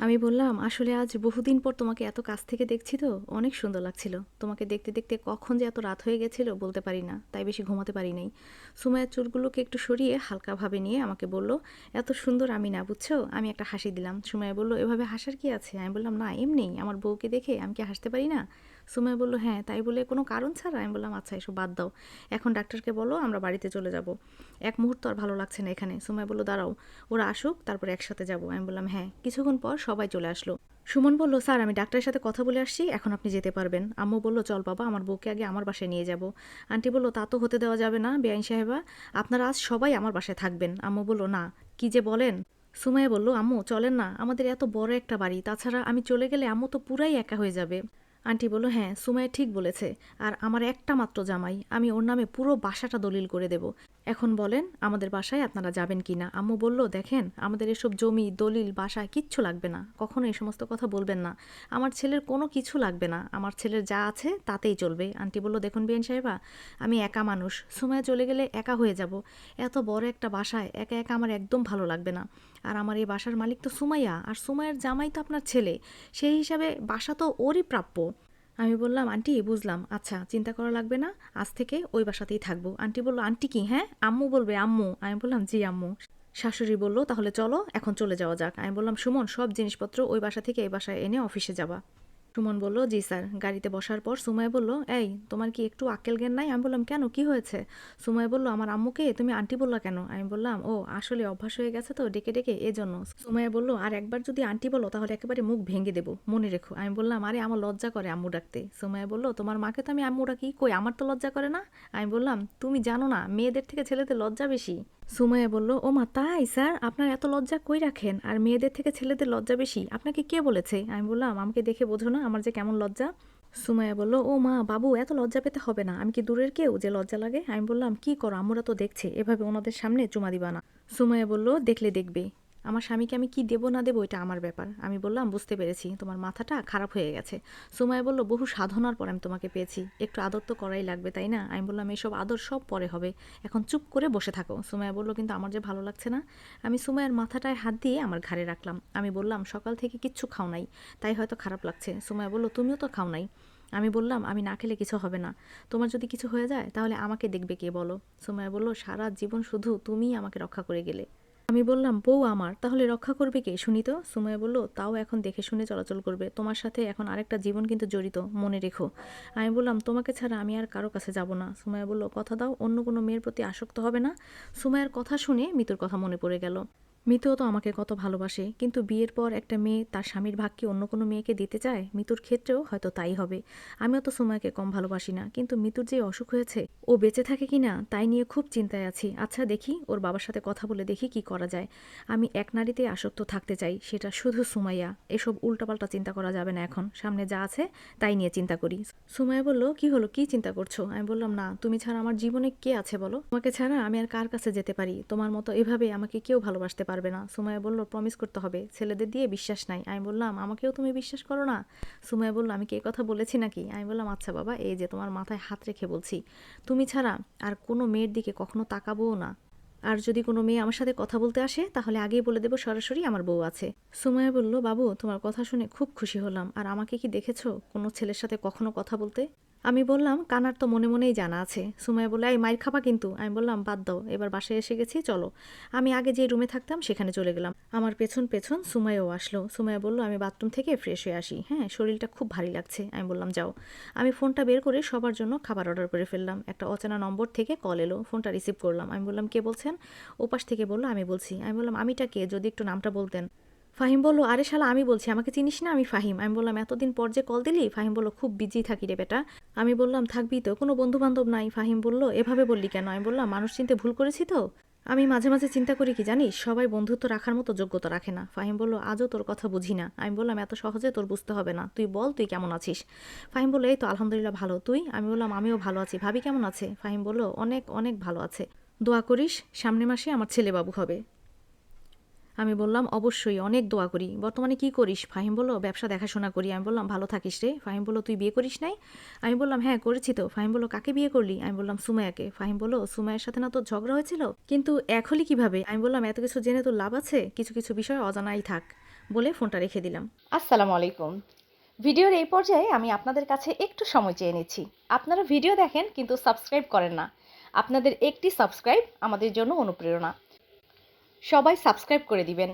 আমি বললাম, "আসলে আজ বহুদিন পর তোমাকে এত কাছ থেকে দেখছি তো, অনেক সুন্দর লাগছিল। তোমাকে দেখতে, দেখতে কখন যে এত রাত হয়ে গেছিল বলতে পারি না। তাই বেশি ঘুমাতে পারি নাই।" সুমাইয়ার চুলগুলোকে একটু সরিয়ে হালকাভাবে নিয়ে আমাকে বলল, "এত সুন্দর আমি না, বুঝছো?" আমি একটা হাসি দিলাম। সুমাইয়া বলল, "এভাবে হাসার কি আছে?" আমি বললাম, "না, এমনিই। আমার বউকে দেখে আমি কি হাসতে পারি না?" সুমাইয়া বলল, "হ্যাঁ, তাই বলে কোনো কারণ ছাড়া?" আমি বললাম, "আচ্ছা, এসব বাদ দাও। এখন ডাক্তারকে বলো আমরা বাড়িতে চলে যাব। এক মুহূর্ত আর ভালো লাগছে না এখানে।" সুমাইয়া বলল, "দাঁড়াও, ওরা আসুক তারপর একসাথে যাব।" আমি বললাম, "হ্যাঁ।" কিছুক্ষণ পর সবাই চলে আসলো। সুমন বলল, "স্যার, আমি ডাক্তারের সাথে কথা বলে আসছি, এখন আপনি যেতে পারবেন।" আম্মু বলল, "চল বাবা, আমার বউকে আগে আমার বাসায় নিয়ে যাব।" আন্টি বলল, "তা তো হতে দেওয়া যাবে না বেআইন সাহেবা, আপনারা আজ সবাই আমার বাসায় থাকবেন।" আম্মু বলল, "না, কি যে বলেন!" সুমাইয়া বলল, "আম্মু চলেন না, আমাদের এত বড় একটা বাড়ি, তাছাড়া আমি চলে গেলে আম্মু তো পুরাই একা হয়ে যাবে।" আন্টি বলল, "হ্যাঁ, সুমাইয়া ঠিক বলেছে। আর আমার একটা মাত্র জামাই, আমি ওর নামে পুরো বাসাটা দলিল করে দেব। এখন বলেন আমাদের বাসায় আপনারা যাবেন কি না?" আম্মু বলল, "দেখেন, আমাদের এসব জমি দলিল বাসায় কিচ্ছু লাগবে না, কখনো এই সমস্ত কথা বলবেন না। আমার ছেলের কোনো কিছু লাগবে না, আমার ছেলের যা আছে তাতেই চলবে।" আন্টি বলল, "দেখুন বিয়ান সাহেবা, আমি একা মানুষ, সুমাইয়া চলে গেলে একা হয়ে যাব। এত বড় একটা বাসায় একা একা আমার একদম ভালো লাগবে না। আর আমার এই বাসার মালিক তো সুমাইয়া, আর সুমাইয়ার জামাই তো আপনার ছেলে, সেই হিসাবে বাসা তো ওরই প্রাপ্য।" আমি বললাম, "আন্টি বুঝলাম, আচ্ছা চিন্তা করা লাগবে না, আজ থেকে ওই বাসাতেই থাকবো।" আন্টি বলল, "আন্টি কি? হ্যাঁ, আম্মু বলবে আম্মু।" আমি বললাম, "জি আম্মু।" শাশুড়ি বলল, "তাহলে চলো এখন চলে যাওয়া যাক।" আমি বললাম, "সুমন, সব জিনিসপত্র ওই বাসা থেকে এই বাসায় এনে অফিসে যাবা।" সুমন বলল, "জি স্যার।" গাড়িতে বসার পর সুমাইয়া বলল, "এই, তোমার কি একটু আক্কেল জ্ঞান নাই?" আমি বললাম, "কেন, কি হয়েছে?" সুমাইয়া বলল, "আমার আম্মুকে তুমি আন্টি বললা কেন?" আমি বললাম, "ও, আসলে অভ্যাস হয়ে গেছে তো ডেকে ডেকে, এজন্য।" সুমাইয়া বলল, "আর একবার যদি আন্টি বলো তাহলে একেবারে মুখ ভেঙে দেবো, মনে রেখো।" আমি বললাম, "আরে, আমার লজ্জা করে আম্মু ডাকতে।" সুমাইয়া বলল, "তোমার মাকে তো আমি আম্মু ডাকি, কই আমার তো লজ্জা করে না।" আমি বললাম, "তুমি জানো না, মেয়েদের থেকে ছেলেদের লজ্জা বেশি।" সুমাইয়া বলল, "ও মা, তাই স্যার? আপনার এত লজ্জা কই রাখেন? আর মেয়েদের থেকে ছেলেদের লজ্জা বেশি আপনাকে কে বলেছে?" আমি বললাম, "আমাকে দেখে বোঝো না আমার যে কেমন লজ্জা?" সুমাইয়া বলল, "ও মা, বাবু, এত লজ্জা পেতে হবে না, আমি কি দূরের কেউ যে লজ্জা লাগে?" আমি বললাম, "কি করো, আম্মুরা তো দেখছে, এভাবে ওনাদের সামনে চুমা দিবা না।" সুমাইয়া বলল, "দেখলে দেখবে, আমার স্বামীকে আমি কি দেবো না দেবো এটা আমার ব্যাপার।" আমি বললাম, "বুঝতে পেরেছি, তোমার মাথাটা খারাপ হয়ে গেছে।" সুমাইয়া বলল, "বহু সাধনার পর আমি তোমাকে পেয়েছি, একটু আদর তো করাই লাগবে, তাই না?" আমি বললাম, "এসব আদর সব পরে হবে, এখন চুপ করে বসে থাকো।" সুমাইয়া বলল, "কিন্তু আমার যে ভালো লাগছে না।" আমি সুমাইয়ার মাথাটায় হাত দিয়ে আমার ঘাড়ে রাখলাম। আমি বললাম, "সকাল থেকে কিচ্ছু খাও নাই, তাই হয়তো খারাপ লাগছে।" সুমাইয়া বলল, "তুমিও তো খাও নাই।" আমি বললাম, "আমি না খেলে কিছু হবে না, তোমার যদি কিছু হয়ে যায় তাহলে আমাকে দেখবে কে বলো?" সুমাইয়া বলল, "সারা জীবন শুধু তুমিই আমাকে রক্ষা করে গেলে।" আমি বললাম, "বউ আমার, তাহলে রক্ষা করবে কে শুনি তো?" সুমাইয়া বলল, "তাও এখন দেখে শুনে চলাচল করবে, তোমার সাথে এখন আরেকটা জীবন কিন্তু জড়িত, মনে রেখো।" আমি বললাম, "তোমাকে ছাড়া আমি আর কারো কাছে যাব না।" সুমাইয়া বলল, "কথা দাও অন্য কোনো মেয়ের প্রতি আসক্ত হবে না?" সুমাইয়ার কথা শুনে মিতুর কথা মনে পড়ে গেল। মিতুও তো আমাকে কত ভালোবাসে, কিন্তু বিয়ের পর একটা মেয়ে তার স্বামীর ভাগ কি অন্য কোনো মেয়েকে দিতে চায়? মিতুর ক্ষেত্রেও হয়তো তাই হবে। আমিও তো সুমাইয়াকে কম ভালোবাসি না, কিন্তু মিতুর যে অসুখ হয়েছে, ও বেঁচে থাকে কিনা তাই নিয়ে খুব চিন্তায় আছি। আচ্ছা দেখি, ওর বাবার সাথে কথা বলে দেখি কি করা যায়। আমি এক নারীতে আসক্ত থাকতে চাই, সেটা শুধু সুমাইয়া। এসব উল্টাপাল্টা চিন্তা করা যাবে না এখন, সামনে যা আছে তাই নিয়ে চিন্তা করি। সুমাইয়া বলল, "কি হলো, কি চিন্তা করছো?" আমি বললাম, "না, তুমি ছাড়া আমার জীবনে কে আছে বলো? তোমাকে ছাড়া আমি আর কার কাছে যেতে পারি? তোমার মতো এভাবে আমাকে কেউ ভালোবাসতে পারবে না।" সুমাইয়া বলল, "প্রমিস করতে হবে, ছেলেদের দিয়ে বিশ্বাস নাই।" আমি বললাম, "আমাকেও তুমি বিশ্বাস করো না?" সুমাইয়া বলল, "আমি কি এই কথা বলেছি নাকি?" আমি বললাম, "আচ্ছা বাবা, এই যে তোমার মাথায় হাত রেখে বলছি, তুমি ছাড়া আর কোনো মেয়ের দিকে কখনো তাকাবোও না। আর যদি কোনো মেয়ে আমার সাথে কথা বলতে আসে তাহলে আগেই বলে দেবো সরাসরি আমার বউ আছে।" সুমাইয়া বলল, "বাবু, তোমার কথা শুনে খুব খুশি হলাম। আর আমাকে কি দেখেছো কোনো ছেলের সাথে কখনো কথা বলতে?" আমি বললাম, "কানার তো মনে মনেই জানা আছে।" সুমাইয়া বলল, "এই মাইর খাবা কিন্তু।" আমি বললাম, "বাদ দাও, এবার বাসায় এসে গেছি, চলো।" আমি আগে যে রুমে থাকতাম সেখানে চলে গেলাম। আমার পেছন পেছন সুমাইয়াও আসলো। সুমাইয়া বলল, "আমি বাথরুম থেকে ফ্রেশ হয়ে আসি, হ্যাঁ, শরীরটা খুব ভারী লাগছে।" আমি বললাম, "যাও।" আমি ফোনটা বের করে সবার জন্য খাবার অর্ডার করে ফেললাম। একটা অচেনা নম্বর থেকে কল এলো, ফোনটা রিসিভ করলাম। আমি বললাম, "কে বলছেন?" ওপাশ থেকে বলল, "আমি বলছি।" আমি বললাম, "আমিটা কে, যদি একটু নামটা বলতেন?" ফাহিম বলল, "আরে শালা, আমি বলছি, আমাকে চিনিস না, আমি ফাহিম।" আমি বললাম, "এতদিন পর যে কল দিলি?" ফাহিম বলল, "খুব বিজি থাকি রে বেটা।" আমি বললাম, "থাকবি তো, কোনো বন্ধু বান্ধব নাই?" ফাহিম বলল, "এভাবে বললি কেন?" আমি বললাম, "মানুষ চিনতে ভুল করেছি তো। আমি মাঝে মাঝে চিন্তা করি কি জানিস, সবাই বন্ধুত্ব রাখার মতো যোগ্যতা রাখে না।" ফাহিম বলল, "আজও তোর কথা বুঝি না।" আমি বললাম, "এত সহজে তোর বুঝতে হবে না, তুই বল তুই কেমন আছিস?" ফাহিম বলল, "এই তো আলহামদুলিল্লাহ ভালো, তুই?" আমি বললাম, "আমিও ভালো আছি। ভাবি কেমন আছে?" ফাহিম বলল, "অনেক অনেক ভালো আছে। দোয়া করিস, সামনের মাসে আমার ছেলে বাবু হবে।" আমি বললাম, "অবশ্যই, অনেক দোয়া করি। বর্তমানে কি করিস?" ফাহিম বলল, "ব্যবসা দেখাশোনা করি।" আমি বললাম, "ভালো থাকিস রে।" ফাহিম বলল, "তুই বিয়ে করিস নাই?" আমি বললাম, "হ্যাঁ, করেছি তো।" ফাহিম বলল, "কাকে বিয়ে করলি?" আমি বললাম, "সুমাইয়াকে।" ফাহিম বলল, "সুমাইয়ার সাথে না তোর ঝগড়া হয়েছিল, কিন্তু এক হলি কিভাবে?" আমি বললাম, "এত কিছু জেনে তোর লাভ আছে, কিছু কিছু বিষয় অজানাই থাক।" বলে ফোনটা রেখে দিলাম। আসসালামু আলাইকুম। ভিডিওর এই পর্যায়ে আমি আপনাদের কাছে একটু সময় চেয়ে নিচ্ছি। আপনারা ভিডিও দেখেন কিন্তু সাবস্ক্রাইব করেন না। আপনাদের একটি সাবস্ক্রাইব আমাদের জন্য অনুপ্রেরণা। সবাই সাবস্ক্রাইব করে দিবেন।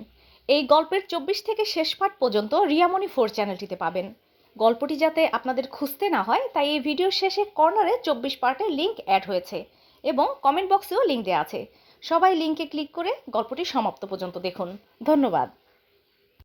এই গল্পের 24 থেকে শেষ পার্ট পর্যন্ত রিয়ামণি 4 চ্যানেলটিতে পাবেন। গল্পটি যাতে আপনাদের খুঁজতে না হয় তাই এই ভিডিওর শেষে কর্নারে 24 পার্টের লিঙ্ক অ্যাড হয়েছে এবং কমেন্ট বক্সেও লিঙ্ক দেওয়া আছে। সবাই লিঙ্কে ক্লিক করে গল্পটি সমাপ্ত পর্যন্ত দেখুন। ধন্যবাদ।